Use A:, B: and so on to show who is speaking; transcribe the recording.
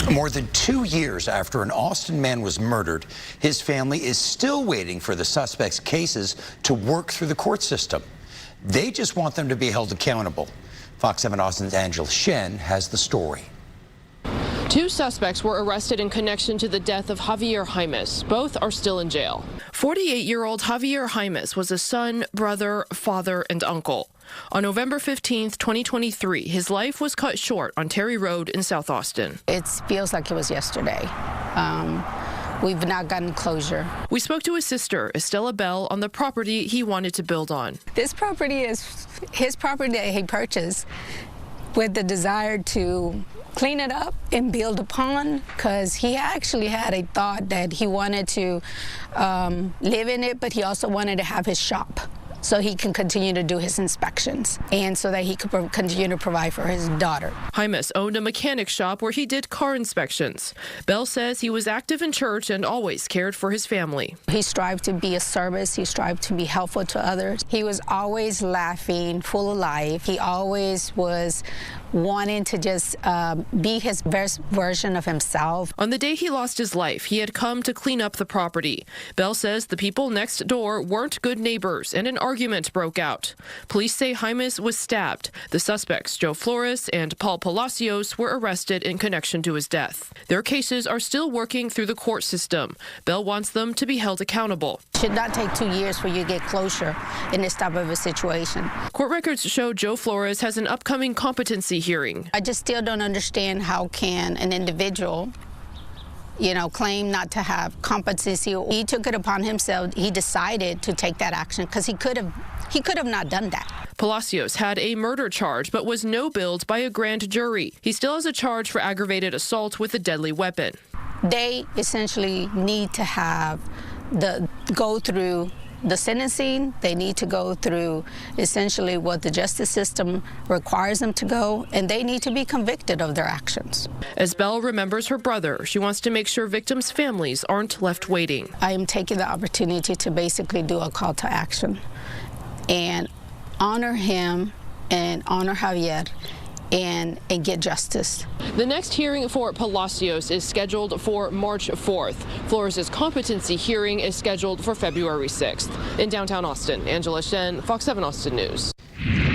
A: More than 2 years after an Austin man was murdered, his family is still waiting for the suspect's cases to work through the court system. They just want them to be held accountable. Fox 7 Austin's Angela Shen has the story.
B: 2 suspects were arrested in connection to the death of Javier Jaimes. Both are still in jail. 48-year-old Javier Jaimes was a son, brother, father, and uncle. On November 15, 2023, his life was cut short on Terry Road in South Austin.
C: It feels like it was yesterday. We've not gotten closure.
B: We spoke to his sister, Estella Bell, on the property he wanted to build on.
C: This property is his property that he purchased with the desire to clean it up and build upon, because he actually had a thought that he wanted to live in it, but he also wanted to have his shop so he can continue to do his inspections and so that he could continue to provide for his daughter.
B: Jaimes owned a mechanic shop where he did car inspections. Bell says he was active in church and always cared for his family.
C: He strived to be a service. He strived to be helpful to others. He was always laughing, full of life. He always was wanting to just be his best version of himself.
B: On the day he lost his life, he had come to clean up the property. Bell says the people next door weren't good neighbors and an argument broke out. Police say Jaimes was stabbed. The suspects, Joe Flores and Paul Palacios, were arrested in connection to his death. Their cases are still working through the court system. Bell wants them to be held accountable.
C: It should not take 2 years for you to get closure in this type of a situation.
B: Court records show Joe Flores has an upcoming competency hearing.
C: I just still don't understand how can an individual, claim not to have competency. He took it upon himself. He decided to take that action because he could have not done that.
B: Palacios had a murder charge but was no-billed by a grand jury. He still has a charge for aggravated assault with a deadly weapon.
C: They essentially need to go through the sentencing. They need to go through essentially what the justice system requires them to go, and they need to be convicted of their actions.
B: As Bell remembers her brother, she wants to make sure victims' families aren't left waiting.
C: I am taking the opportunity to basically do a call to action and honor him and honor Javier and get justice.
B: The next hearing for Palacios is scheduled for March 4th. Flores' competency hearing is scheduled for February 6th. In downtown Austin, Angela Shen, Fox 7 Austin News.